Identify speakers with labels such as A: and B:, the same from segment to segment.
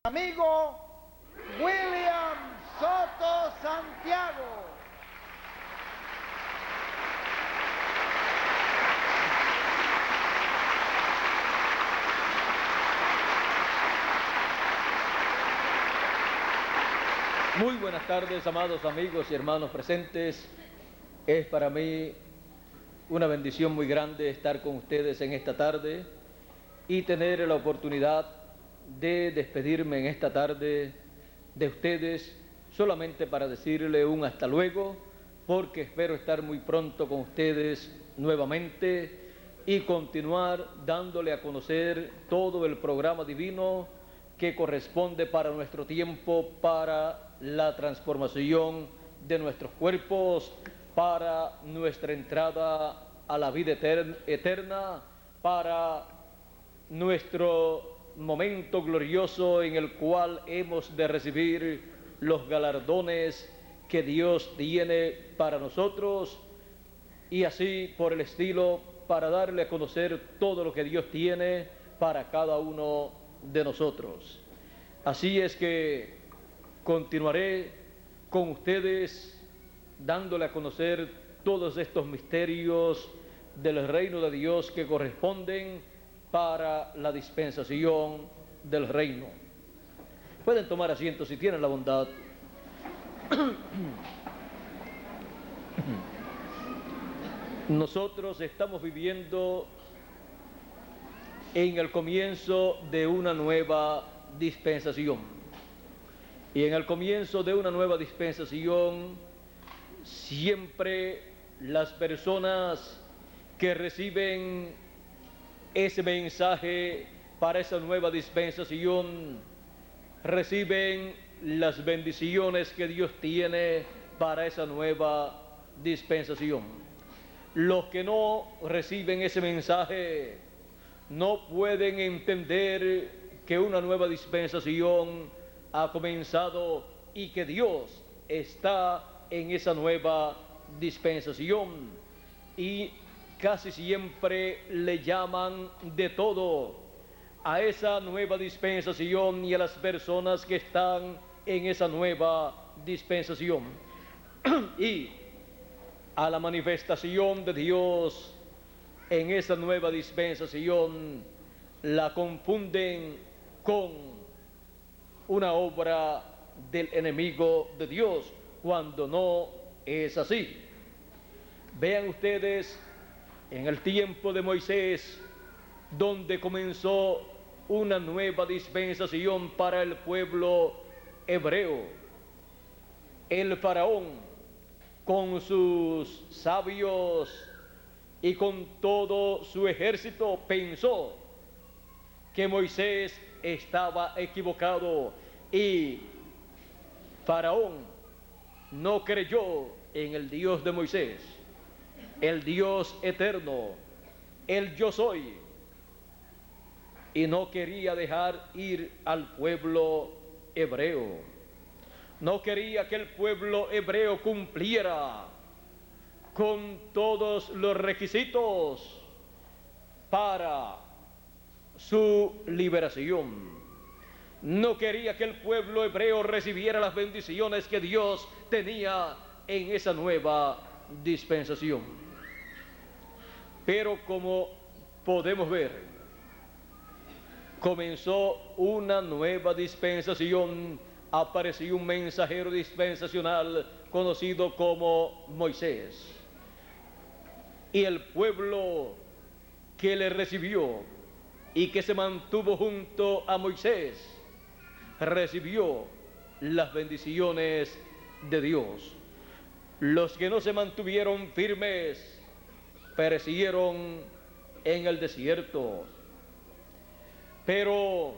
A: Amigo William Soto Santiago.
B: Muy buenas tardes, amados amigos y hermanos presentes. Es para mí una bendición muy grande estar con ustedes en esta tarde y tener la oportunidad de despedirme en esta tarde de ustedes, solamente para decirle un hasta luego, porque espero estar muy pronto con ustedes nuevamente y continuar dándole a conocer todo el programa divino que corresponde para nuestro tiempo, para la transformación de nuestros cuerpos, para nuestra entrada a la vida eterna, para nuestro momento glorioso en el cual hemos de recibir los galardones que Dios tiene para nosotros, y así por el estilo, para darle a conocer todo lo que Dios tiene para cada uno de nosotros. Así es que continuaré con ustedes dándole a conocer todos estos misterios del reino de Dios que corresponden para la dispensación del reino. Pueden tomar asiento si tienen la bondad. Nosotros estamos viviendo en el comienzo de una nueva dispensación. Y en el comienzo de una nueva dispensación, siempre las personas que reciben ese mensaje para esa nueva dispensación reciben las bendiciones que Dios tiene para esa nueva dispensación. Los que no reciben ese mensaje no pueden entender que una nueva dispensación ha comenzado y que Dios está en esa nueva dispensación, y casi siempre le llaman de todo a esa nueva dispensación y a las personas que están en esa nueva dispensación y a la manifestación de Dios en esa nueva dispensación la confunden con una obra del enemigo de Dios, cuando no es así. Vean ustedes en el tiempo de Moisés, donde comenzó una nueva dispensación para el pueblo hebreo. El faraón, con sus sabios y con todo su ejército, pensó que Moisés estaba equivocado, y Faraón no creyó en el Dios de Moisés, el Dios eterno, el yo soy, y no quería dejar ir al pueblo hebreo. No quería que el pueblo hebreo cumpliera con todos los requisitos para su liberación. No quería que el pueblo hebreo recibiera las bendiciones que Dios tenía en esa nueva dispensación. Pero como podemos ver, comenzó una nueva dispensación, apareció un mensajero dispensacional conocido como Moisés, y el pueblo que le recibió y que se mantuvo junto a Moisés recibió las bendiciones de Dios. Los que no se mantuvieron firmes perecieron en el desierto. Pero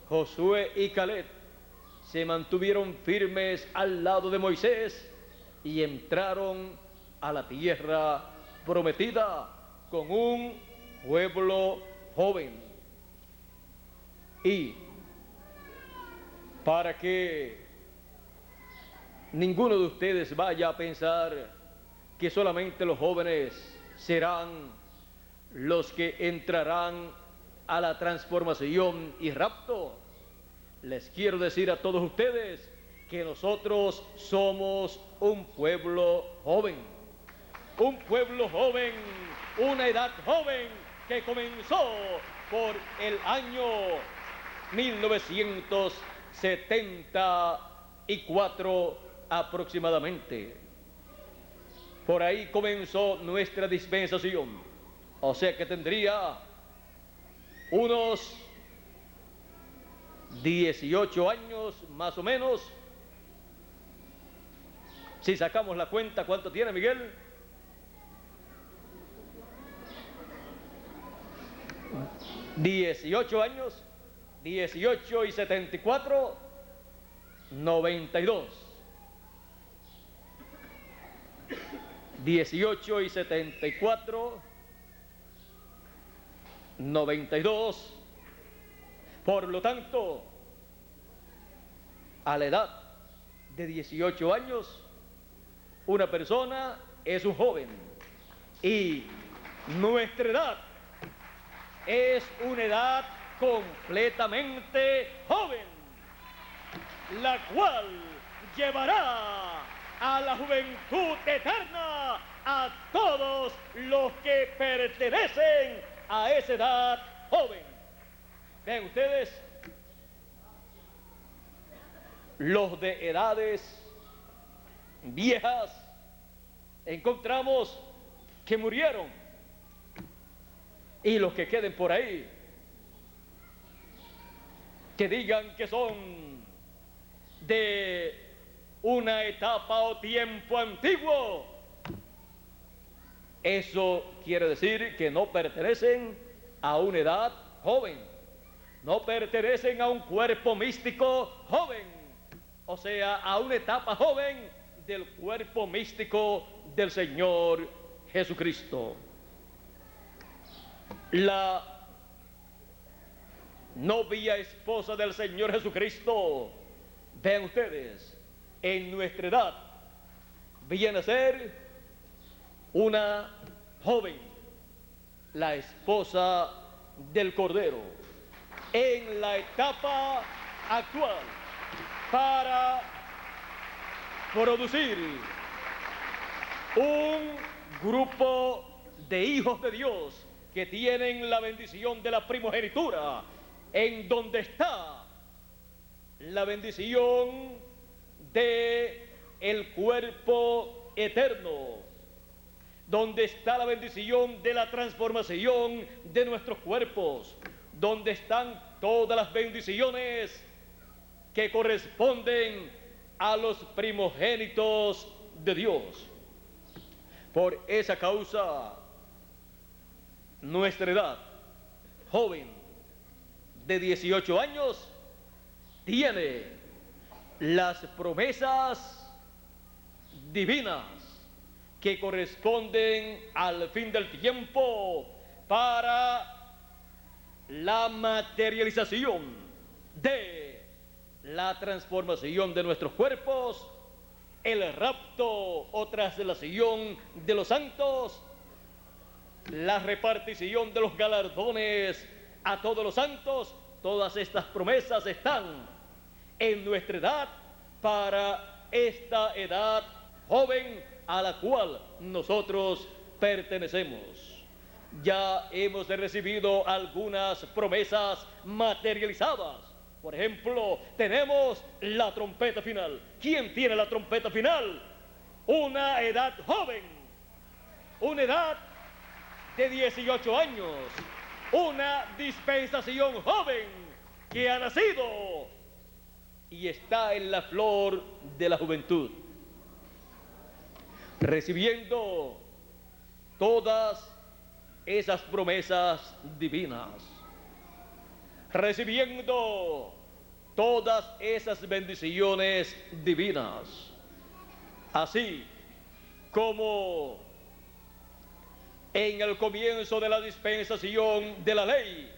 B: Josué y Caleb se mantuvieron firmes al lado de Moisés y entraron a la tierra prometida con un pueblo joven. Y para que ninguno de ustedes vaya a pensar que solamente los jóvenes serán los que entrarán a la transformación y rapto, les quiero decir a todos ustedes que nosotros somos un pueblo joven. Un pueblo joven, una edad joven que comenzó por el año 1974 aproximadamente. Por ahí comenzó nuestra dispensación, o sea que tendría unos 18 años más o menos. Si sacamos la cuenta, ¿cuánto tiene Miguel? 18 años, 18 y 74, 92. 18 y 74, 92. Por lo tanto, a la edad de 18 años, una persona es un joven. Y nuestra edad es una edad completamente joven, la cual llevará a la juventud eterna a todos los que pertenecen a esa edad joven. Vean ustedes, los de edades viejas encontramos que murieron, y los que queden por ahí, que digan que son de una etapa o tiempo antiguo, eso quiere decir que no pertenecen a una edad joven, no pertenecen a un cuerpo místico joven, o sea, a una etapa joven del cuerpo místico del Señor Jesucristo. La novia esposa del Señor Jesucristo, vean ustedes, en nuestra edad viene a ser una joven, la esposa del Cordero, en la etapa actual, para producir un grupo de hijos de Dios que tienen la bendición de la primogenitura, en donde está la bendición de el cuerpo eterno, donde está la bendición de la transformación de nuestros cuerpos, donde están todas las bendiciones que corresponden a los primogénitos de Dios. Por esa causa, nuestra edad joven de 18 años tiene las promesas divinas que corresponden al fin del tiempo para la materialización de la transformación de nuestros cuerpos, el rapto o traslación de los santos, la repartición de los galardones a todos los santos. Todas estas promesas están en nuestra edad para esta edad joven a la cual nosotros pertenecemos. Ya hemos recibido algunas promesas materializadas. Por ejemplo, tenemos la trompeta final. ¿Quién tiene la trompeta final? Una edad joven, una edad de 18 años, una dispensación joven que ha nacido y está en la flor de la juventud, recibiendo todas esas promesas divinas, recibiendo todas esas bendiciones divinas, así como en el comienzo de la dispensación de la ley,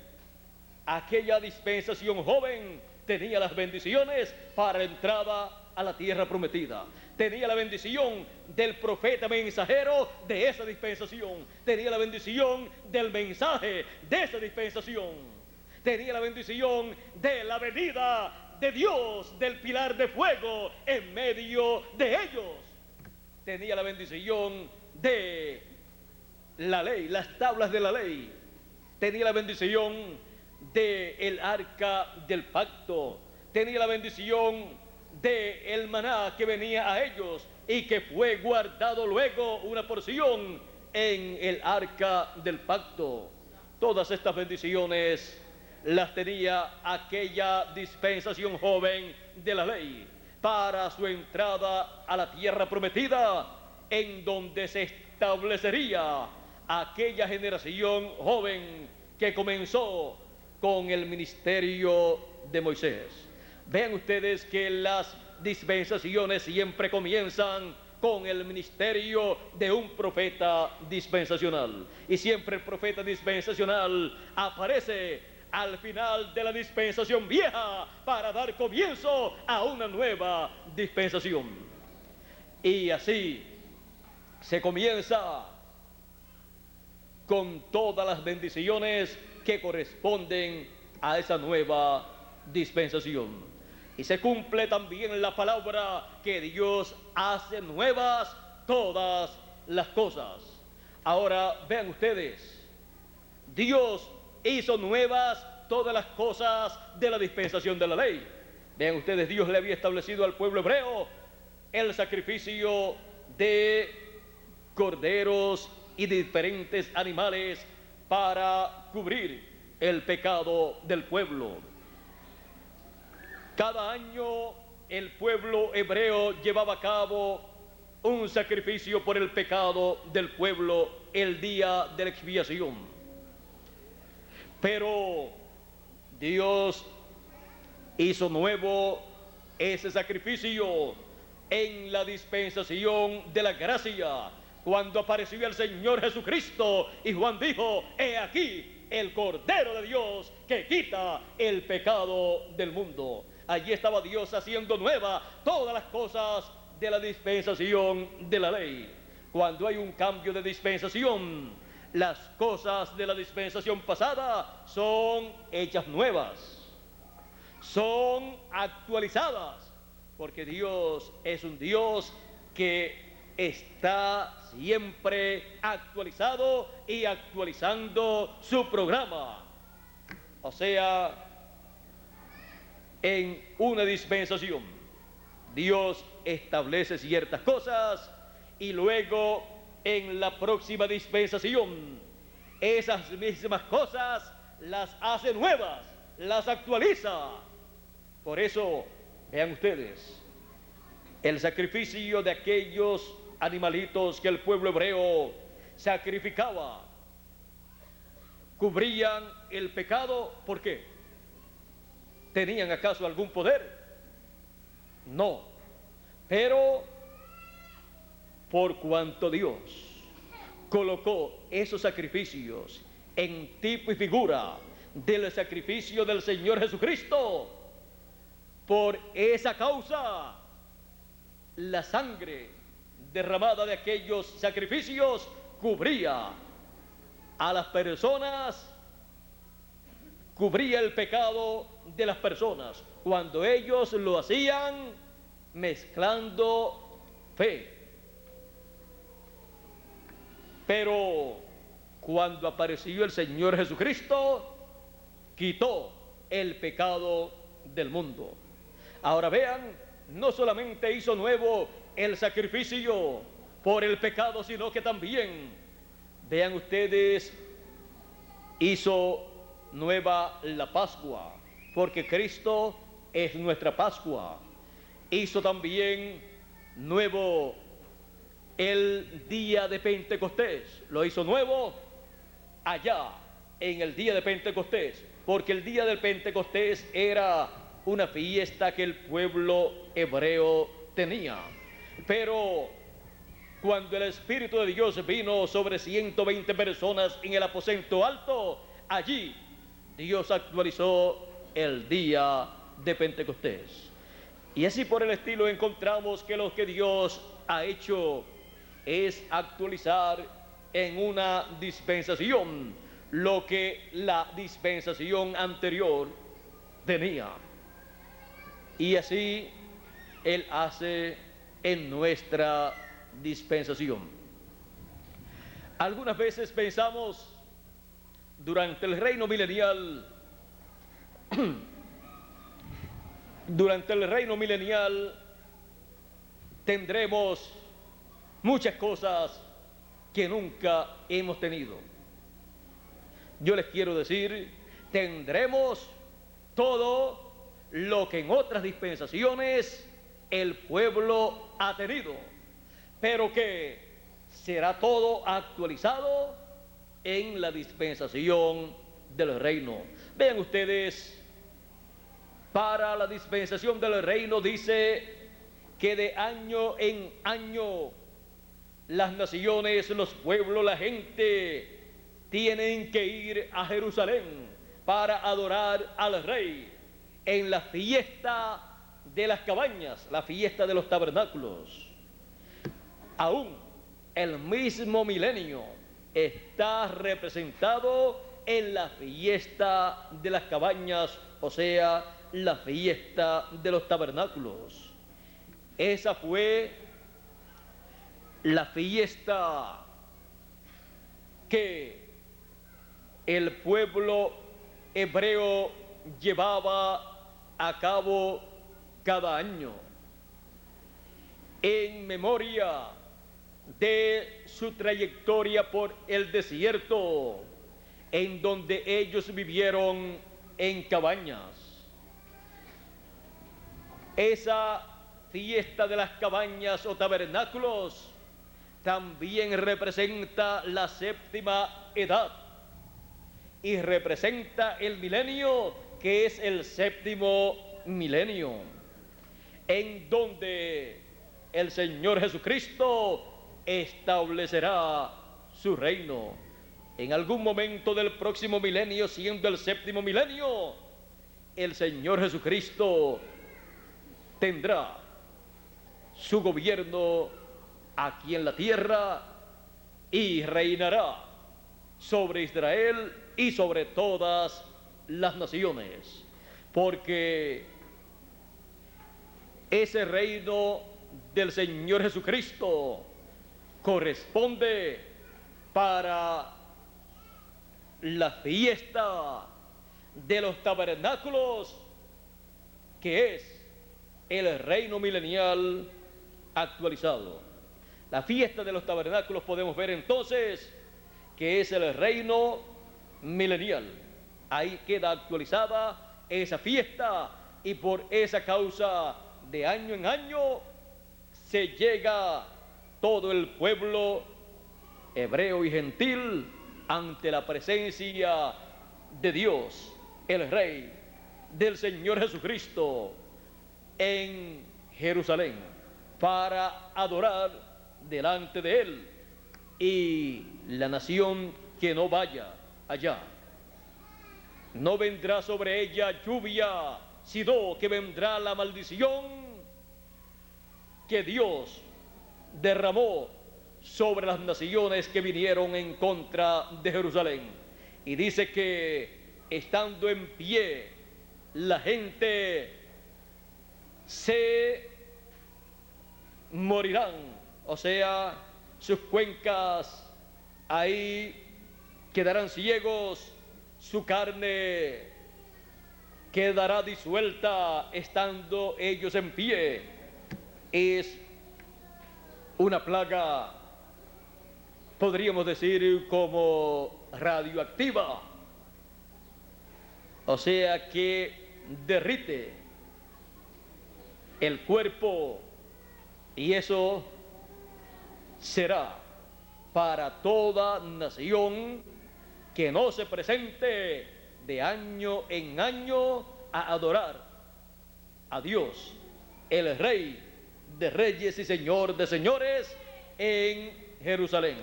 B: aquella dispensación joven tenía las bendiciones para la entrada a la tierra prometida. Tenía la bendición del profeta mensajero de esa dispensación. Tenía la bendición del mensaje de esa dispensación. Tenía la bendición de la venida de Dios, del pilar de fuego en medio de ellos. Tenía la bendición de la ley, las tablas de la ley. Tenía la bendición del arca del pacto. Tenía la bendición del maná que venía a ellos y que fue guardado luego una porción en el arca del pacto. Todas estas bendiciones las tenía aquella dispensación joven de la ley para su entrada a la tierra prometida, en donde se establecería aquella generación joven que comenzó con el ministerio de Moisés. Vean ustedes que las dispensaciones siempre comienzan con el ministerio de un profeta dispensacional. Y siempre el profeta dispensacional aparece al final de la dispensación vieja para dar comienzo a una nueva dispensación. Y así se comienza con todas las bendiciones que corresponden a esa nueva dispensación. Y se cumple también la palabra que Dios hace nuevas todas las cosas. Ahora vean ustedes, Dios hizo nuevas todas las cosas de la dispensación de la ley. Vean ustedes, Dios le había establecido al pueblo hebreo el sacrificio de corderos y de diferentes animales para cubrir el pecado del pueblo. Cada año el pueblo hebreo llevaba a cabo un sacrificio por el pecado del pueblo el día de la expiación. Pero Dios hizo nuevo ese sacrificio en la dispensación de la gracia, cuando apareció el Señor Jesucristo y Juan dijo: he aquí el Cordero de Dios que quita el pecado del mundo. Allí estaba Dios haciendo nueva todas las cosas de la dispensación de la ley. Cuando hay un cambio de dispensación, las cosas de la dispensación pasada son hechas nuevas, son actualizadas, porque Dios es un Dios que está siempre actualizado y actualizando su programa. O sea, en una dispensación, Dios establece ciertas cosas y luego en la próxima dispensación, esas mismas cosas las hace nuevas, las actualiza. Por eso, vean ustedes, el sacrificio de aquellos animalitos que el pueblo hebreo sacrificaba, cubrían el pecado. ¿Por qué? ¿Tenían acaso algún poder? No. Pero por cuanto Dios colocó esos sacrificios en tipo y figura del sacrificio del Señor Jesucristo, por esa causa la sangre derramada de aquellos sacrificios cubría a las personas, cubría el pecado de las personas, cuando ellos lo hacían mezclando fe. Pero cuando apareció el Señor Jesucristo, quitó el pecado del mundo. Ahora vean, no solamente hizo nuevo el sacrificio por el pecado, sino que también, vean ustedes, hizo nueva la Pascua, porque Cristo es nuestra Pascua. Hizo también nuevo el día de Pentecostés, lo hizo nuevo allá en el día de Pentecostés, porque el día del Pentecostés era una fiesta que el pueblo hebreo tenía. Pero cuando el Espíritu de Dios vino sobre 120 personas en el aposento alto, allí Dios actualizó el día de Pentecostés. Y así por el estilo encontramos que lo que Dios ha hecho es actualizar en una dispensación lo que la dispensación anterior tenía. Y así Él hace en nuestra dispensación. Algunas veces pensamos durante el reino milenial, tendremos muchas cosas que nunca hemos tenido. Yo les quiero decir, tendremos todo lo que en otras dispensaciones el pueblo ha tenido, pero que será todo actualizado en la dispensación del reino. Vean ustedes, para la dispensación del reino dice que de año en año las naciones, los pueblos, la gente tienen que ir a Jerusalén para adorar al Rey en la fiesta de las cabañas, la fiesta de los tabernáculos. Aún el mismo milenio está representado en la fiesta de las cabañas, o sea, la fiesta de los tabernáculos. Esa fue la fiesta que el pueblo hebreo llevaba a cabo cada año en memoria de su trayectoria por el desierto, en donde ellos vivieron en cabañas. Esa fiesta de las cabañas o tabernáculos también representa la séptima edad y representa el milenio, que es el séptimo milenio, en donde el Señor Jesucristo establecerá su reino. En algún momento del próximo milenio, siendo el séptimo milenio, el Señor Jesucristo tendrá su gobierno aquí en la tierra y reinará sobre Israel y sobre todas las naciones, porque ese reino del Señor Jesucristo corresponde para la fiesta de los tabernáculos, que es el reino milenial actualizado. La fiesta de los tabernáculos podemos ver entonces que es el reino milenial. Ahí queda actualizada esa fiesta y por esa causa de año en año se llega todo el pueblo hebreo y gentil ante la presencia de Dios, el Rey, del Señor Jesucristo, en Jerusalén, para adorar delante de Él. Y la nación que no vaya allá, no vendrá sobre ella lluvia, sino que vendrá la maldición que Dios derramó sobre las naciones que vinieron en contra de Jerusalén. Y dice que estando en pie, la gente se morirán, o sea, sus cuencas ahí quedarán ciegos, su carne quedará disuelta estando ellos en pie. Es una plaga, podríamos decir, como radioactiva, o sea que derrite el cuerpo, y eso será para toda nación que no se presente de año en año a adorar a Dios, el Rey de reyes y Señor de señores, en Jerusalén.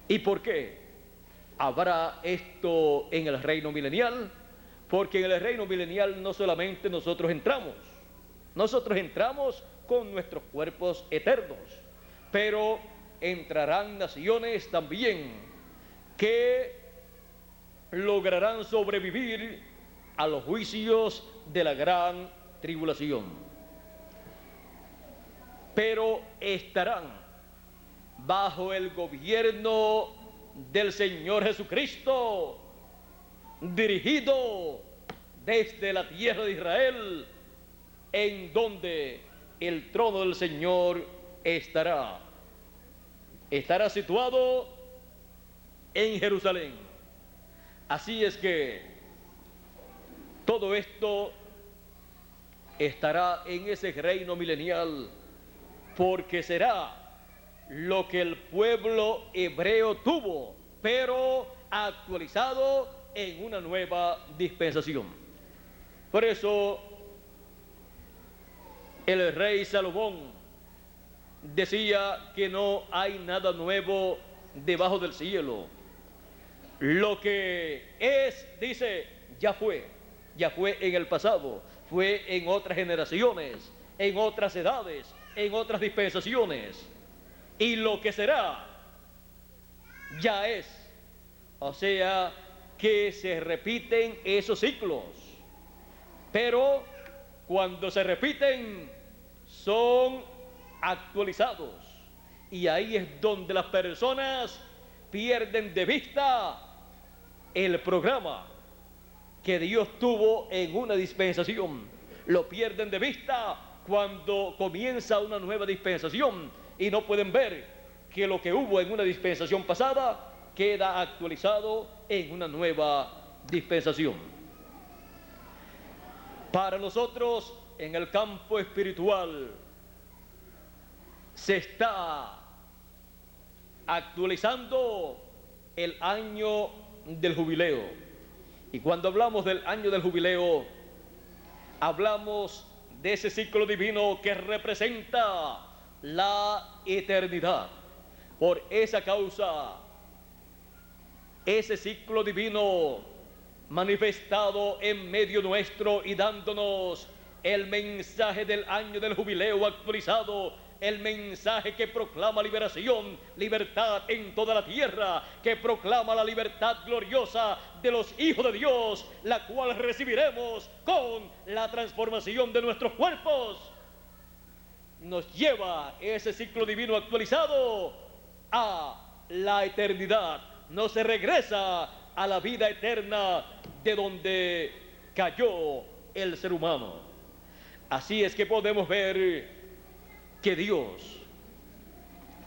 B: ¿Y por qué habrá esto en el reino milenial? Porque en el reino milenial no solamente nosotros entramos con nuestros cuerpos eternos, pero entrarán naciones también que lograrán sobrevivir a los juicios de la gran tribulación. Pero estarán bajo el gobierno del Señor Jesucristo, dirigido desde la tierra de Israel, en donde el trono del Señor estará situado en Jerusalén. Así es que todo esto estará en ese reino milenial, porque será lo que el pueblo hebreo tuvo, pero actualizado en una nueva dispensación. Por eso el rey Salomón decía que no hay nada nuevo debajo del cielo. Lo que es, dice, ya fue en el pasado, fue en otras generaciones, en otras edades, en otras dispensaciones. Y lo que será, ya es. O sea, que se repiten esos ciclos. Pero cuando se repiten, son actualizados. Y ahí es donde las personas pierden de vista el programa que Dios tuvo en una dispensación. Lo pierden de vista cuando comienza una nueva dispensación y no pueden ver que lo que hubo en una dispensación pasada queda actualizado en una nueva dispensación. Para nosotros, en el campo espiritual, se está actualizando el año del jubileo. Y cuando hablamos del año del jubileo, hablamos de ese ciclo divino que representa la eternidad. Por esa causa, ese ciclo divino manifestado en medio nuestro y dándonos el mensaje del año del jubileo actualizado, el mensaje que proclama liberación, libertad en toda la tierra, que proclama la libertad gloriosa de los hijos de Dios, la cual recibiremos con la transformación de nuestros cuerpos. Nos lleva ese ciclo divino actualizado a la eternidad. No se regresa a la vida eterna de donde cayó el ser humano. Así es que podemos ver que Dios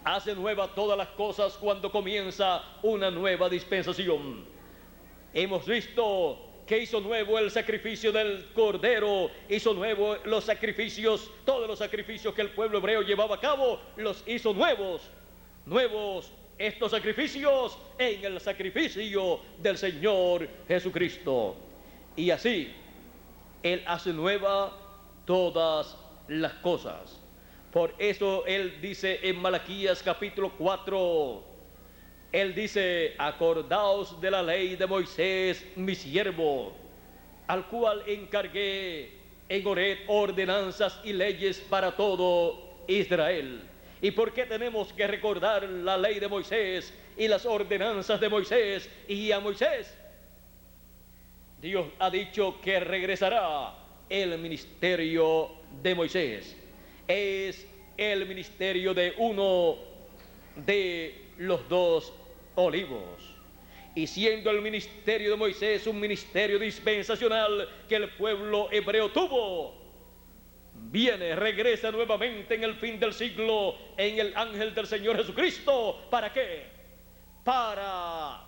B: hace nueva todas las cosas cuando comienza una nueva dispensación. Hemos visto que hizo nuevo el sacrificio del Cordero, hizo nuevo los sacrificios, todos los sacrificios que el pueblo hebreo llevaba a cabo, los hizo nuevos estos sacrificios en el sacrificio del Señor Jesucristo. Y así, Él hace nueva todas las cosas. Por eso Él dice en Malaquías capítulo 4, Él dice: acordaos de la ley de Moisés, mi siervo, al cual encargué en Horeb ordenanzas y leyes para todo Israel. ¿Y por qué tenemos que recordar la ley de Moisés y las ordenanzas de Moisés y a Moisés? Dios ha dicho que regresará el ministerio de Moisés. Es el ministerio de uno de los dos olivos. Y siendo el ministerio de Moisés un ministerio dispensacional que el pueblo hebreo tuvo, regresa nuevamente en el fin del siglo en el ángel del Señor Jesucristo. ¿Para qué? Para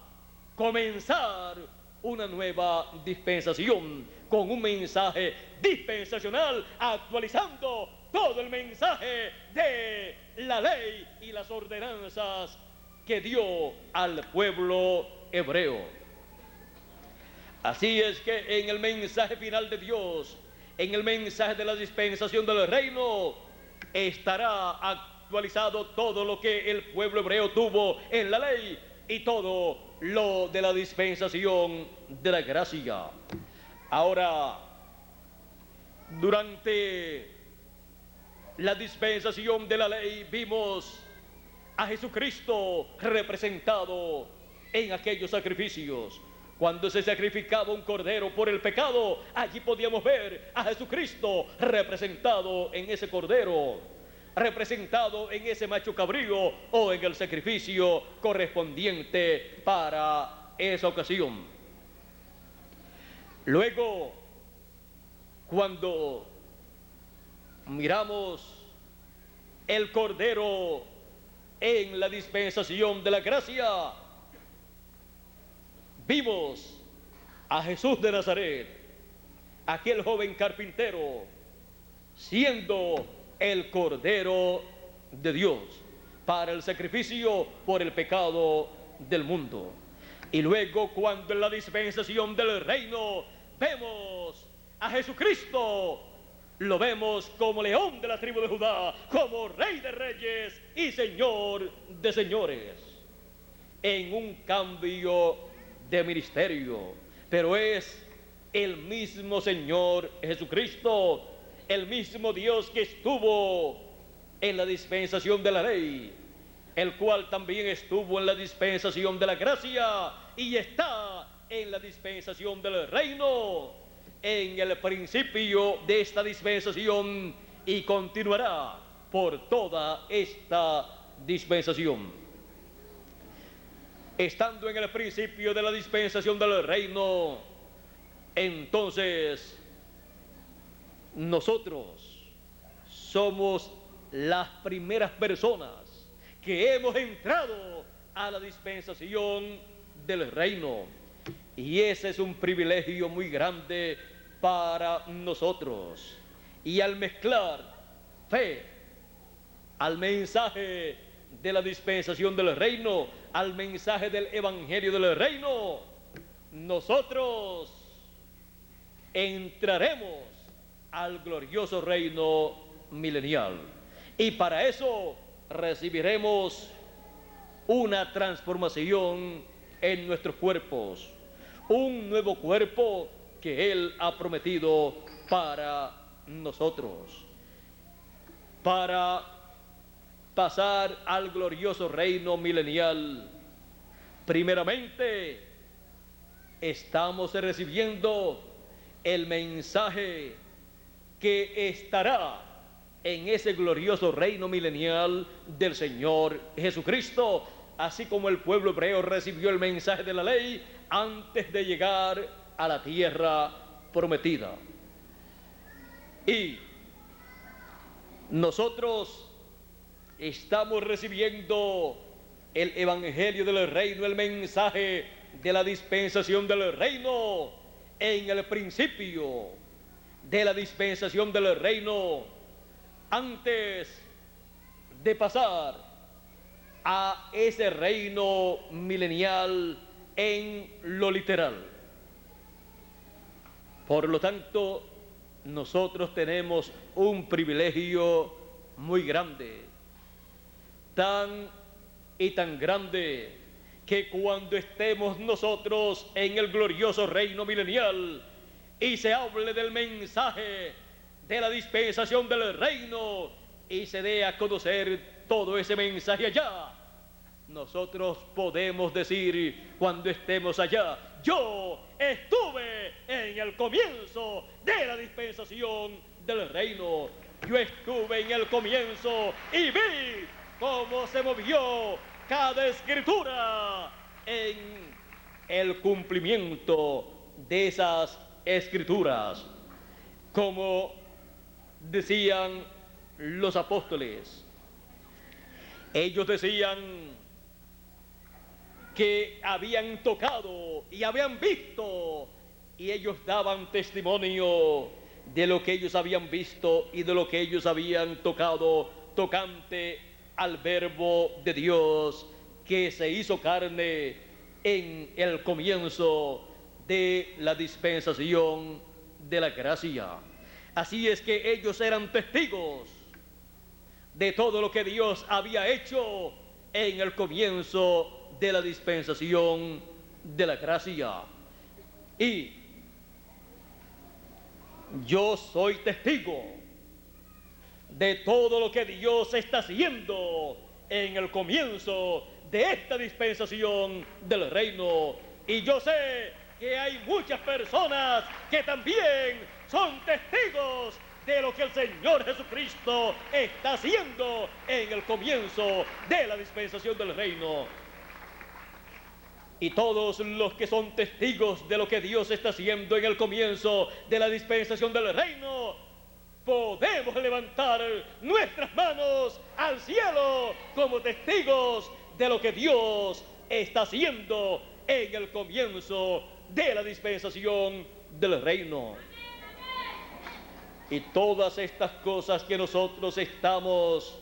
B: comenzar una nueva dispensación con un mensaje dispensacional, actualizando todo el mensaje de la ley y las ordenanzas que dio al pueblo hebreo. Así es que en el mensaje final de Dios, en el mensaje de la dispensación del reino, estará actualizado todo lo que el pueblo hebreo tuvo en la ley y todo lo de la dispensación de la gracia. Ahora, durante la dispensación de la ley vimos a Jesucristo representado en aquellos sacrificios. Cuando se sacrificaba un cordero por el pecado, allí podíamos ver a Jesucristo representado en ese cordero, representado en ese macho cabrío o en el sacrificio correspondiente para esa ocasión. Luego, cuando miramos el cordero en la dispensación de la gracia, vimos a Jesús de Nazaret, aquel joven carpintero, siendo el Cordero de Dios para el sacrificio por el pecado del mundo. Y luego, cuando en la dispensación del reino vemos a Jesucristo, lo vemos como león de la tribu de Judá, como rey de reyes y señor de señores, en un cambio de ministerio, pero es el mismo Señor Jesucristo, el mismo Dios que estuvo en la dispensación de la ley, el cual también estuvo en la dispensación de la gracia y está en la dispensación del reino, en el principio de esta dispensación, y continuará por toda esta dispensación. Estando en el principio de la dispensación del reino, entonces nosotros somos las primeras personas que hemos entrado a la dispensación del reino, y ese es un privilegio muy grande para nosotros. Y al mezclar fe al mensaje de la dispensación del reino, al mensaje del evangelio del reino, nosotros entraremos al glorioso reino milenial, y para eso recibiremos una transformación en nuestros cuerpos, un nuevo cuerpo que Él ha prometido para nosotros, para pasar al glorioso reino milenial. Primeramente, estamos recibiendo el mensaje que estará en ese glorioso reino milenial del Señor Jesucristo, así como el pueblo hebreo recibió el mensaje de la ley antes de llegar a la tierra prometida. Y nosotros estamos recibiendo el evangelio del reino, el mensaje de la dispensación del reino, en el principio de la dispensación del reino, antes de pasar a ese reino milenial en lo literal. Por lo tanto, nosotros tenemos un privilegio muy grande, tan y tan grande, que cuando estemos nosotros en el glorioso reino milenial y se hable del mensaje de la dispensación del reino y se dé a conocer todo ese mensaje allá, nosotros podemos decir cuando estemos allá: yo estuve en el comienzo de la dispensación del reino, yo estuve en el comienzo y vi cómo se movió cada escritura en el cumplimiento de esas escrituras. Como decían los apóstoles, ellos decían que habían tocado y habían visto, y ellos daban testimonio de lo que ellos habían visto y de lo que ellos habían tocado tocante al verbo de Dios que se hizo carne en el comienzo de la dispensación de la gracia. Así es que ellos eran testigos de todo lo que Dios había hecho en el comienzo de la dispensación de la gracia. Y yo soy testigo de todo lo que Dios está haciendo en el comienzo de esta dispensación del reino. Y yo sé que hay muchas personas que también son testigos de lo que el Señor Jesucristo está haciendo en el comienzo de la dispensación del reino. Y todos los que son testigos de lo que Dios está haciendo en el comienzo de la dispensación del reino, podemos levantar nuestras manos al cielo como testigos de lo que Dios está haciendo en el comienzo de la dispensación del reino. Y todas estas cosas que nosotros estamos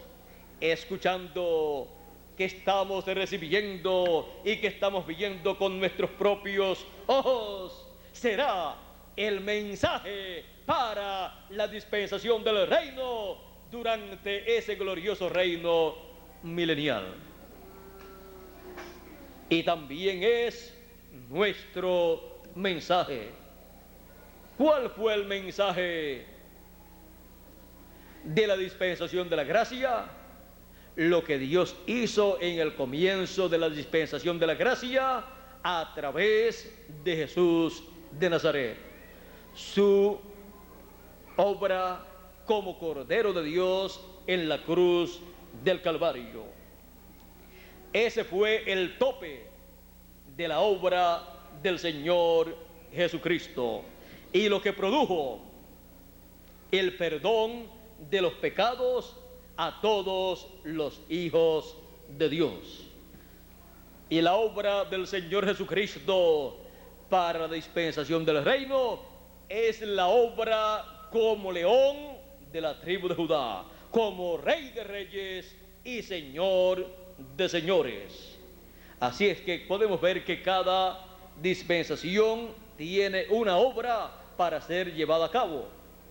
B: escuchando, que estamos recibiendo y que estamos viendo con nuestros propios ojos, será el mensaje para la dispensación del reino durante ese glorioso reino milenial. Y también es nuestro mensaje. ¿Cuál fue el mensaje de la dispensación de la gracia? Lo que Dios hizo en el comienzo de la dispensación de la gracia a través de Jesús de Nazaret. Su obra como Cordero de Dios en la cruz del Calvario. Ese fue el tope de la obra del Señor Jesucristo y lo que produjo el perdón de los pecados a todos los hijos de Dios. Y la obra del Señor Jesucristo para la dispensación del reino es la obra como león de la tribu de Judá, como Rey de reyes y Señor de señores. Así es que podemos ver que cada dispensación tiene una obra para ser llevada a cabo,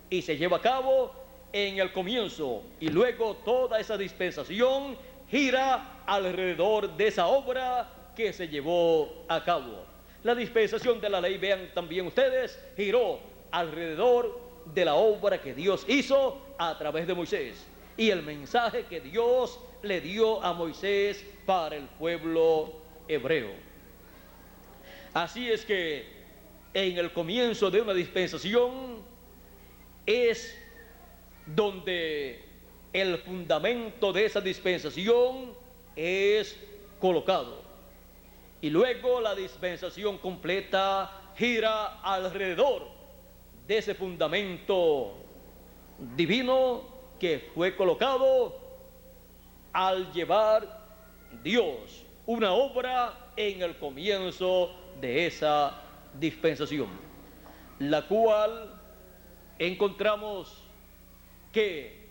B: y se lleva a cabo en el comienzo, y luego toda esa dispensación gira alrededor de esa obra que se llevó a cabo. La dispensación de la ley, vean también ustedes, giró alrededor de la obra que Dios hizo a través de Moisés y el mensaje que Dios le dio a Moisés para el pueblo hebreo. Así es que en el comienzo de una dispensación es donde el fundamento de esa dispensación es colocado. Y luego la dispensación completa gira alrededor de ese fundamento divino que fue colocado al llevar Dios una obra en el comienzo de esa dispensación, la cual encontramos que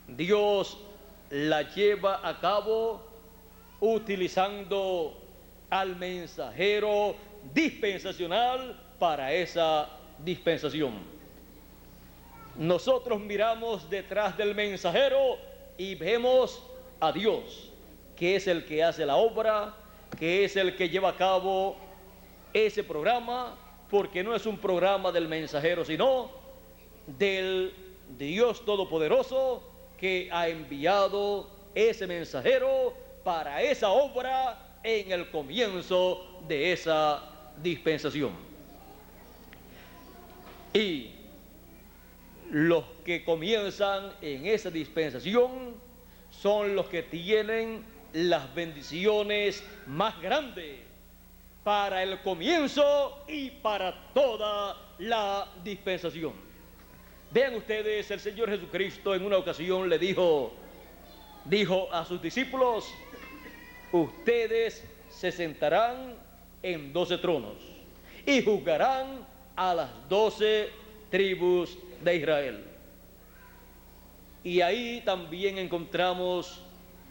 B: Dios la lleva a cabo utilizando al mensajero dispensacional para esa dispensación. Nosotros miramos detrás del mensajero y vemos a Dios, que es el que hace la obra, que es el que lleva a cabo ese programa, porque no es un programa del mensajero, sino del Dios Todopoderoso que ha enviado ese mensajero para esa obra en el comienzo de esa dispensación. Y los que comienzan en esa dispensación son los que tienen las bendiciones más grandes para el comienzo y para toda la dispensación. Vean ustedes, el Señor Jesucristo en una ocasión le dijo a sus discípulos: ustedes se sentarán en 12 tronos y juzgarán a las 12 tribus de Israel. Y ahí también encontramos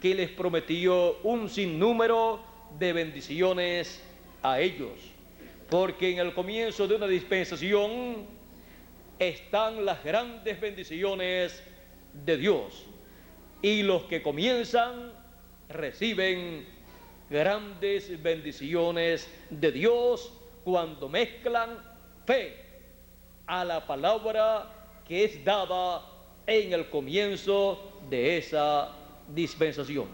B: que les prometió un sinnúmero de bendiciones a ellos, porque en el comienzo de una dispensación están las grandes bendiciones de Dios, y los que comienzan reciben grandes bendiciones de Dios cuando mezclan fe a la palabra que es dada en el comienzo de esa dispensación.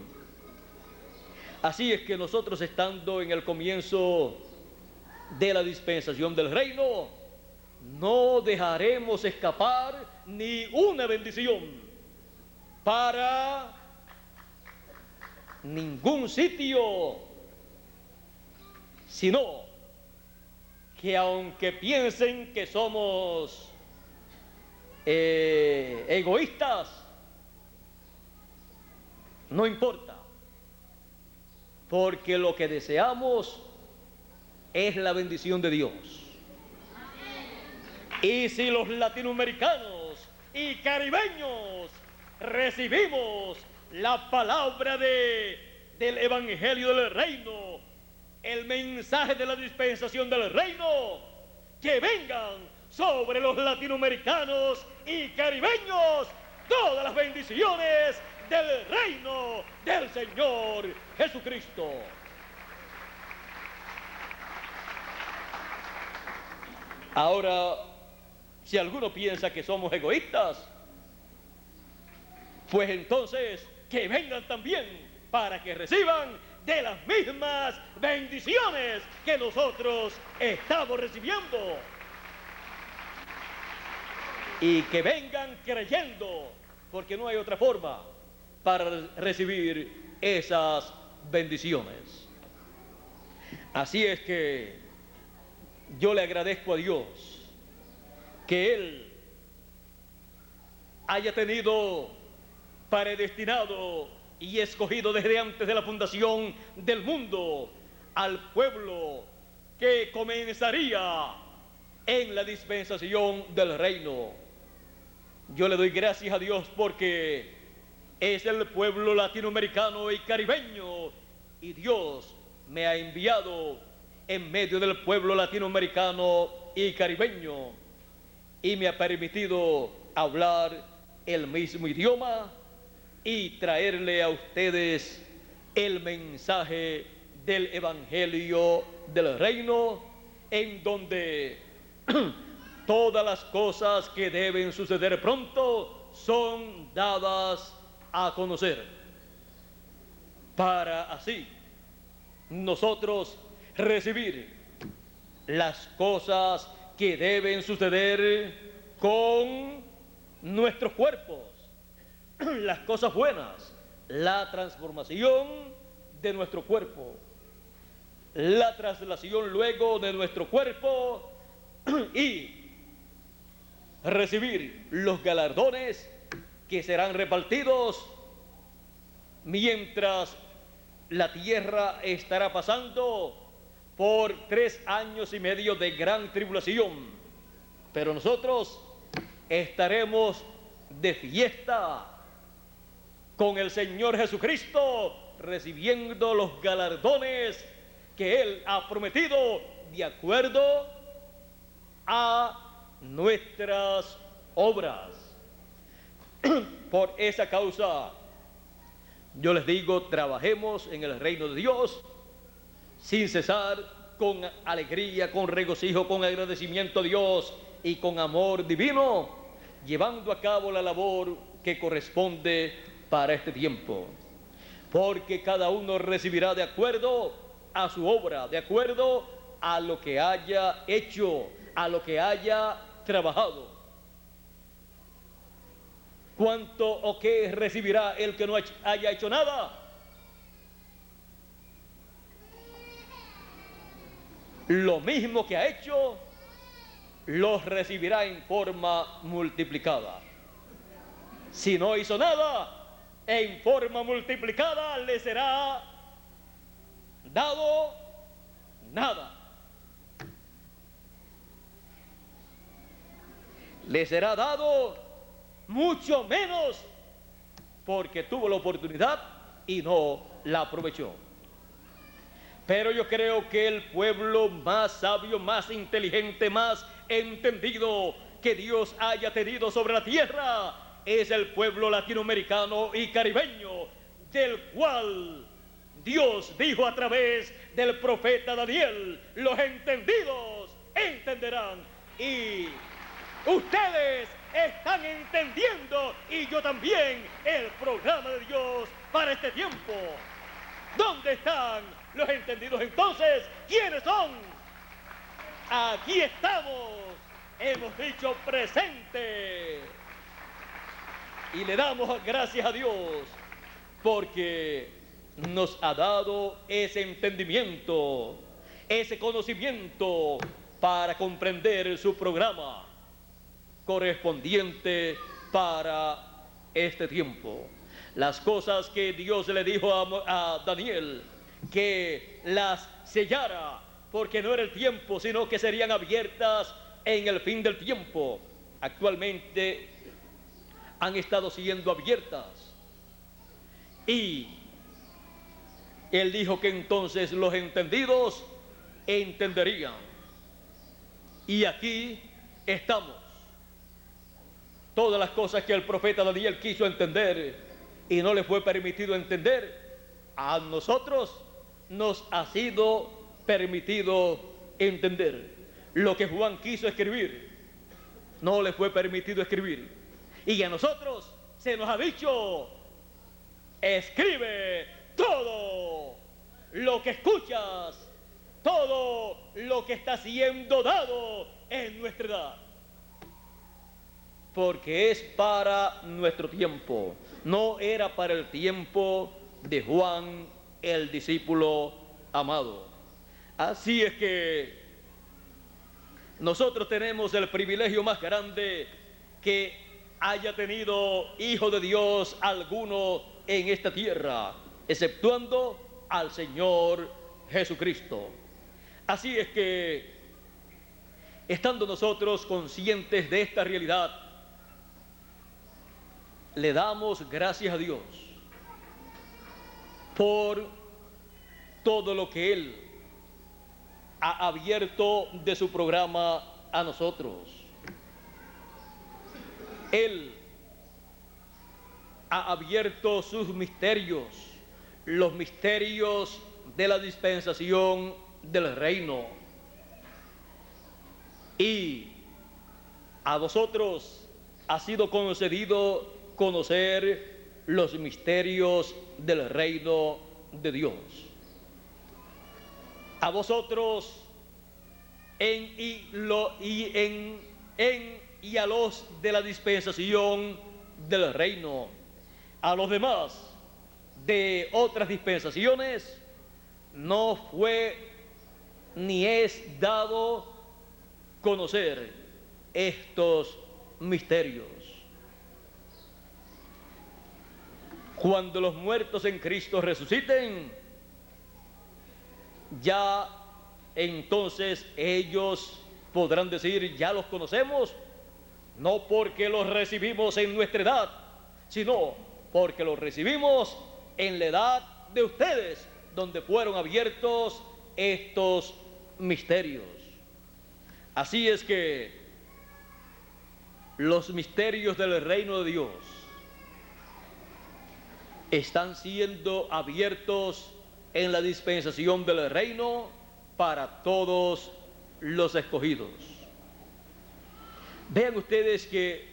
B: Así es que nosotros, estando en el comienzo de la dispensación del reino, no dejaremos escapar ni una bendición para ningún sitio, sino que aunque piensen que somos egoístas, no importa, porque lo que deseamos es la bendición de Dios. Y si los latinoamericanos y caribeños recibimos la palabra del Evangelio del Reino, el mensaje de la dispensación del reino, que vengan sobre los latinoamericanos y caribeños todas las bendiciones del reino del Señor Jesucristo. Ahora, si alguno piensa que somos egoístas, pues entonces que vengan también para que reciban de las mismas bendiciones que nosotros estamos recibiendo. Y que vengan creyendo, porque no hay otra forma para recibir esas bendiciones. Así es que yo le agradezco a Dios que Él haya tenido predestinado y escogido desde antes de la fundación del mundo al pueblo que comenzaría en la dispensación del reino. Yo le doy gracias a Dios porque es el pueblo latinoamericano y caribeño, y Dios me ha enviado en medio del pueblo latinoamericano y caribeño, y me ha permitido hablar el mismo idioma y traerle a ustedes el mensaje del Evangelio del Reino, en donde todas las cosas que deben suceder pronto son dadas a conocer, para así nosotros recibir las cosas que deben suceder con nuestros cuerpos, las cosas buenas, la transformación de nuestro cuerpo, la traslación luego de nuestro cuerpo y recibir los galardones que serán repartidos mientras la tierra estará pasando por 3 años y medio de gran tribulación. Pero nosotros estaremos de fiesta con el Señor Jesucristo, recibiendo los galardones que Él ha prometido de acuerdo a nuestras obras. Por esa causa, yo les digo, trabajemos en el reino de Dios sin cesar, con alegría, con regocijo, con agradecimiento a Dios y con amor divino, llevando a cabo la labor que corresponde para este tiempo, porque cada uno recibirá de acuerdo a su obra, de acuerdo a lo que haya hecho, a lo que haya trabajado. ¿Cuánto o qué recibirá el que no haya hecho nada? Lo mismo que ha hecho, los recibirá en forma multiplicada. Si no hizo nada, en forma multiplicada le será dado nada. Le será dado mucho menos, porque tuvo la oportunidad y no la aprovechó. Pero yo creo que el pueblo más sabio, más inteligente, más entendido que Dios haya tenido sobre la tierra es el pueblo latinoamericano y caribeño, del cual Dios dijo a través del profeta Daniel: los entendidos entenderán. Y ustedes están entendiendo, y yo también, el programa de Dios para este tiempo. ¿Dónde están los entendidos entonces? ¿Quiénes son? aquí estamos, hemos dicho presente. Y le damos gracias a Dios porque nos ha dado ese entendimiento, ese conocimiento para comprender su programa correspondiente para este tiempo. Las cosas que Dios le dijo a Daniel, que las sellara, porque no era el tiempo, sino que serían abiertas en el fin del tiempo. Actualmente han estado siendo abiertas. Y él dijo que entonces los entendidos entenderían. Y aquí estamos. Todas las cosas que el profeta Daniel quiso entender y no le fue permitido entender, a nosotros nos ha sido permitido entender. Lo que Juan quiso escribir, no le fue permitido escribir. Y a nosotros se nos ha dicho: escribe todo lo que escuchas, todo lo que está siendo dado en nuestra edad. Porque es para nuestro tiempo, no era para el tiempo de Juan, el discípulo amado. Así es que nosotros tenemos el privilegio más grande que haya tenido hijo de Dios alguno en esta tierra, exceptuando al Señor Jesucristo. Así es que, estando nosotros conscientes de esta realidad, le damos gracias a Dios por todo lo que Él ha abierto de su programa a nosotros. Él ha abierto sus misterios, los misterios de la dispensación del reino. Y a vosotros ha sido concedido conocer los misterios del reino de Dios. A vosotros y a los de la dispensación del reino. A los demás de otras dispensaciones no fue ni es dado conocer estos misterios. Cuando los muertos en Cristo resuciten, ya entonces ellos podrán decir: ya los conocemos, no porque los recibimos en nuestra edad, sino porque los recibimos en la edad de ustedes, donde fueron abiertos estos misterios. Así es que los misterios del reino de Dios están siendo abiertos en la dispensación del reino para todos los escogidos. Vean ustedes que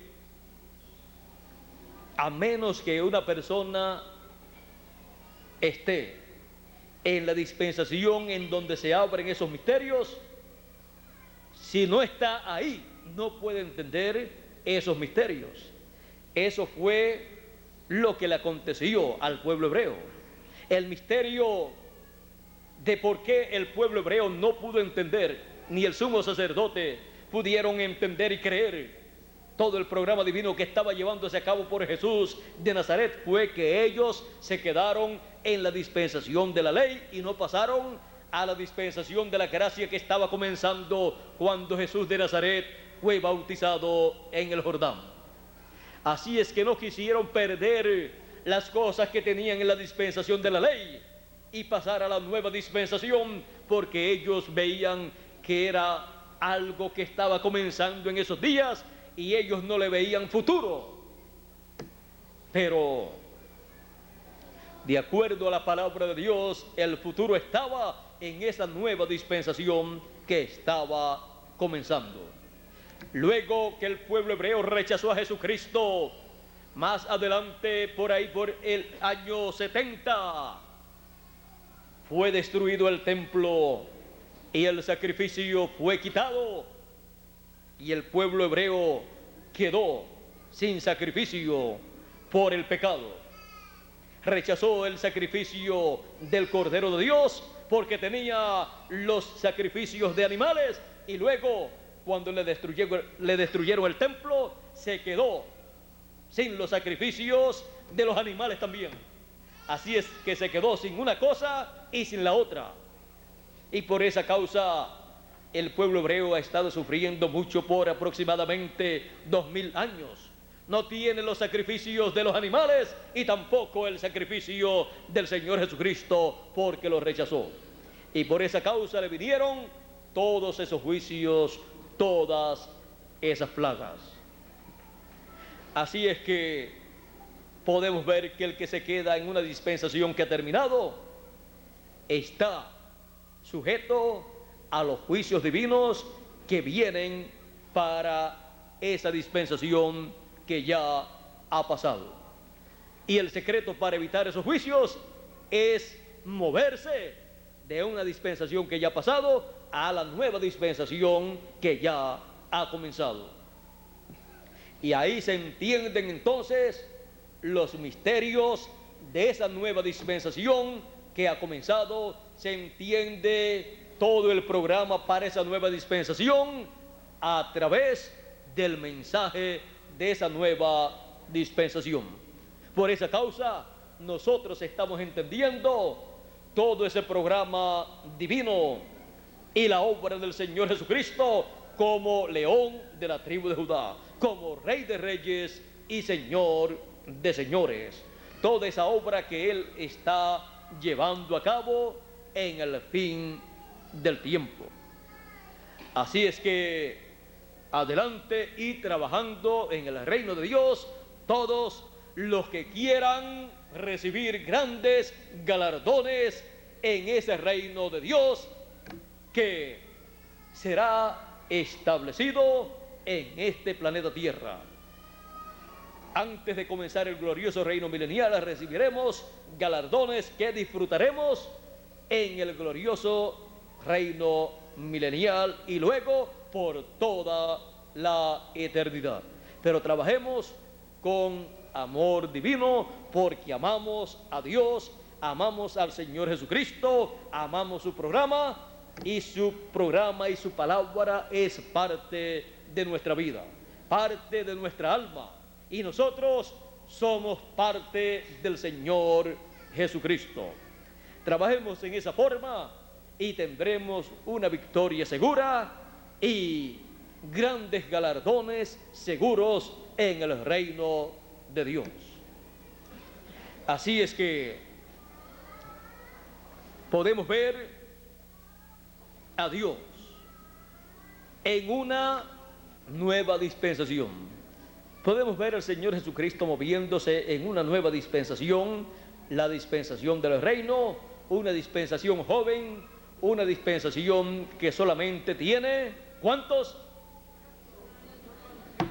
B: a menos que una persona esté en la dispensación en donde se abren esos misterios, si no está ahí, no puede entender esos misterios. Eso fue lo que le aconteció al pueblo hebreo. El misterio de por qué el pueblo hebreo no pudo entender, ni el sumo sacerdote pudieron entender y creer todo el programa divino que estaba llevándose a cabo por Jesús de Nazaret, fue que ellos se quedaron en la dispensación de la ley y no pasaron a la dispensación de la gracia que estaba comenzando cuando Jesús de Nazaret fue bautizado en el Jordán. Así es que no quisieron perder las cosas que tenían en la dispensación de la ley y pasar a la nueva dispensación, porque ellos veían que era algo que estaba comenzando en esos días y ellos no le veían futuro. Pero de acuerdo a la palabra de Dios, el futuro estaba en esa nueva dispensación que estaba comenzando. Luego que el pueblo hebreo rechazó a Jesucristo, más adelante, por ahí por el año 70, fue destruido el templo y el sacrificio fue quitado, y el pueblo hebreo quedó sin sacrificio por el pecado. Rechazó el sacrificio del Cordero de Dios porque tenía los sacrificios de animales, y luego, cuando le destruyeron el templo, se quedó sin los sacrificios de los animales también. Así es que se quedó sin una cosa y sin la otra. Y por esa causa el pueblo hebreo ha estado sufriendo mucho por aproximadamente 2000 años. No tiene los sacrificios de los animales y tampoco el sacrificio del Señor Jesucristo, porque lo rechazó. Y por esa causa le vinieron todos esos juicios, todas esas plagas. Así es que podemos ver que el que se queda en una dispensación que ha terminado está sujeto a los juicios divinos que vienen para esa dispensación que ya ha pasado. Y el secreto para evitar esos juicios es moverse de una dispensación que ya ha pasado a la nueva dispensación que ya ha comenzado. Y ahí se entienden entonces los misterios de esa nueva dispensación que ha comenzado. Se entiende todo el programa para esa nueva dispensación a través del mensaje de esa nueva dispensación. Por esa causa nosotros estamos entendiendo todo ese programa divino y la obra del Señor Jesucristo como león de la tribu de Judá, como Rey de reyes y Señor de señores. Toda esa obra que Él está llevando a cabo en el fin del tiempo. Así es que adelante y trabajando en el reino de Dios, todos los que quieran recibir grandes galardones en ese reino de Dios que será establecido en este planeta Tierra. Antes de comenzar el glorioso reino milenial, recibiremos galardones que disfrutaremos en el glorioso reino milenial y luego por toda la eternidad. Pero trabajemos con amor divino, porque amamos a Dios, amamos al Señor Jesucristo, amamos su programa y su palabra es parte de nuestra vida, parte de nuestra alma, y nosotros somos parte del Señor Jesucristo. Trabajemos en esa forma y tendremos una victoria segura y grandes galardones seguros en el reino de Dios. Así es que podemos ver a Dios en una nueva dispensación. Podemos ver al Señor Jesucristo moviéndose en una nueva dispensación, la dispensación del reino, una dispensación joven, una dispensación que solamente tiene, ¿cuántos?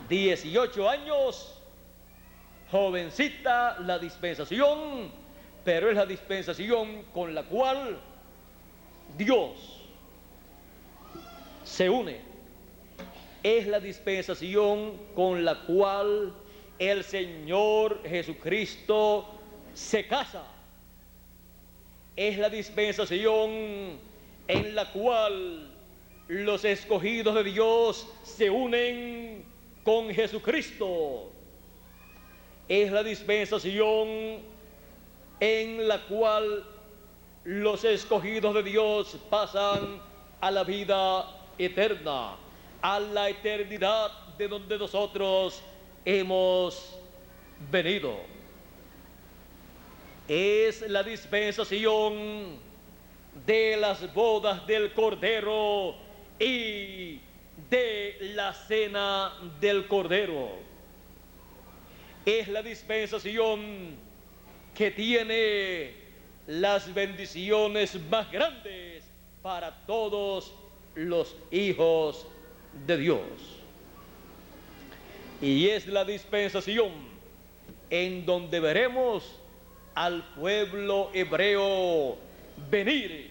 B: 18 años, jovencita la dispensación, pero es la dispensación con la cual Dios se une. Es la dispensación con la cual el Señor Jesucristo se casa. Es la dispensación en la cual los escogidos de Dios se unen con Jesucristo. Es la dispensación en la cual los escogidos de Dios pasan a la vida eterna, a la eternidad de donde nosotros hemos venido. Es la dispensación de las bodas del Cordero y de la cena del Cordero. Es la dispensación que tiene las bendiciones más grandes para todos los hijos de Dios. Y es la dispensación en donde veremos al pueblo hebreo venir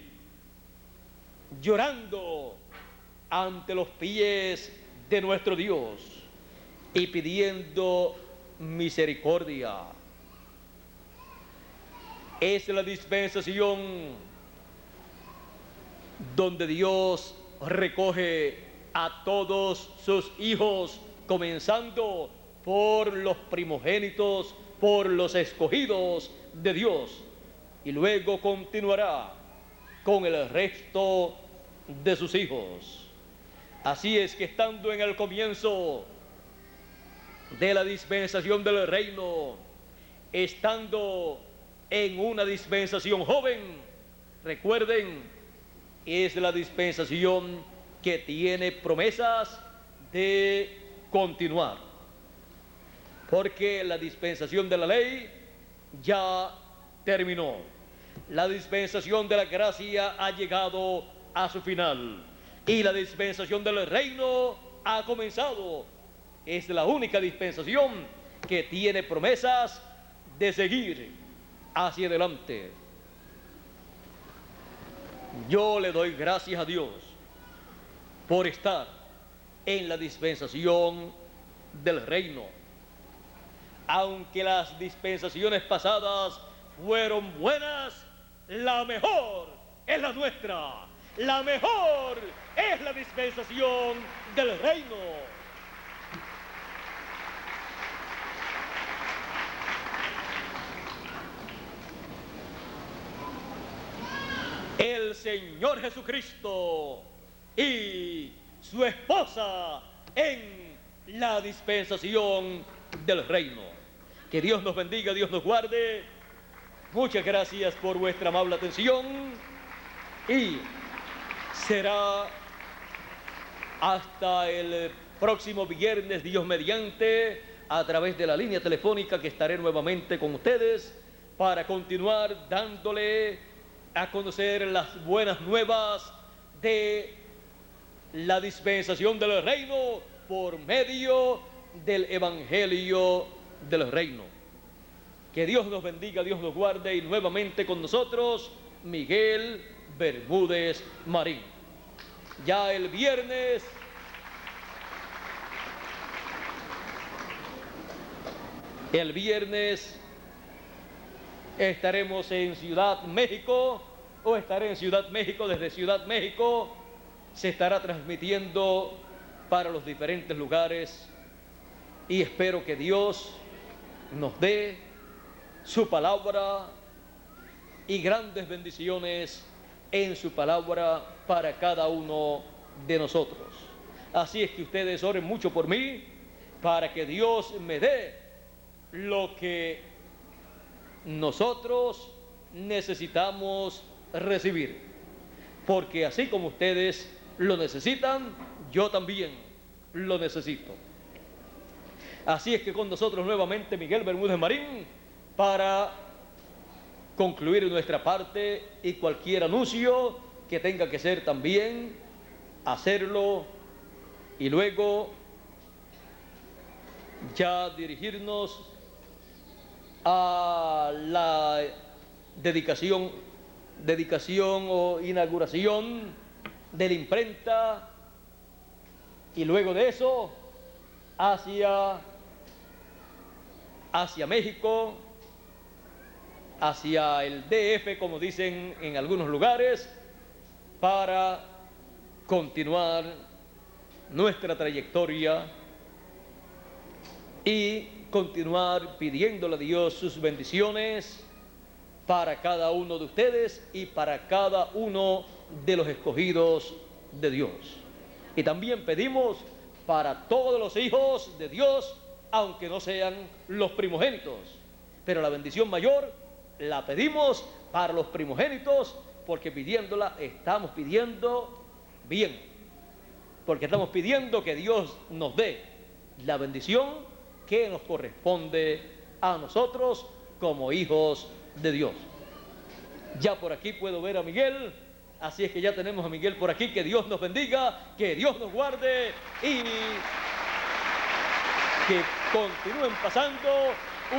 B: llorando ante los pies de nuestro Dios y pidiendo misericordia. Es la dispensación donde Dios recoge a todos sus hijos, comenzando por los primogénitos, por los escogidos de Dios, y luego continuará con el resto de sus hijos. Así es que estando en el comienzo de la dispensación del reino, estando en una dispensación joven, recuerden, es la dispensación que tiene promesas de continuar, porque la dispensación de la ley ya terminó. La dispensación de la gracia ha llegado a su final y la dispensación del reino ha comenzado. Es la única dispensación que tiene promesas de seguir hacia adelante. Yo le doy gracias a Dios por estar en la dispensación del reino. Aunque las dispensaciones pasadas fueron buenas, la mejor es la nuestra. La mejor es la dispensación del reino. El Señor Jesucristo y su esposa en la dispensación del reino. Que Dios nos bendiga, Dios nos guarde. Muchas gracias por vuestra amable atención y será hasta el próximo viernes, Dios mediante, a través de la línea telefónica que estaré nuevamente con ustedes para continuar dándole a conocer las buenas nuevas de la dispensación del reino por medio del Evangelio del reino. Que Dios nos bendiga, Dios nos guarde, y nuevamente con nosotros Miguel Bermúdez Marín. Ya el viernes estaremos en Ciudad México, o estaré en Ciudad México. Desde Ciudad México se estará transmitiendo para los diferentes lugares y espero que Dios nos dé su palabra y grandes bendiciones en su palabra para cada uno de nosotros. Así es que ustedes oren mucho por mí para que Dios me dé lo que nosotros necesitamos recibir, porque así como ustedes lo necesitan, yo también lo necesito. Así es que con nosotros nuevamente Miguel Bermúdez Marín para concluir nuestra parte, y cualquier anuncio que tenga que ser también hacerlo, y luego ya dirigirnos a la dedicación o inauguración de la imprenta, y luego de eso hacia México, hacia el DF, como dicen en algunos lugares, para continuar nuestra trayectoria y continuar pidiéndole a Dios sus bendiciones para cada uno de ustedes y para cada uno de los escogidos de Dios. Y también pedimos para todos los hijos de Dios, aunque no sean los primogénitos, pero la bendición mayor la pedimos para los primogénitos, porque pidiéndola estamos pidiendo bien, porque estamos pidiendo que Dios nos dé la bendición que nos corresponde a nosotros como hijos de Dios. Ya por aquí puedo ver a Miguel, así es que ya tenemos a Miguel por aquí. Que Dios nos bendiga, que Dios nos guarde y que continúen pasando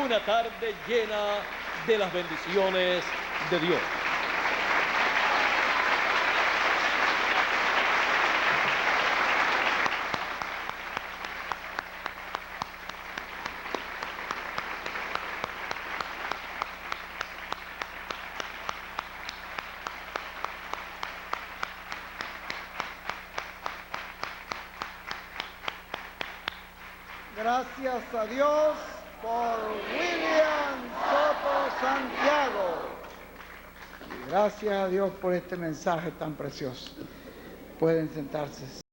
B: una tarde llena de las bendiciones de Dios.
A: Gracias a Dios por William Soto Santiago. Y gracias a Dios por este mensaje tan precioso. Pueden sentarse.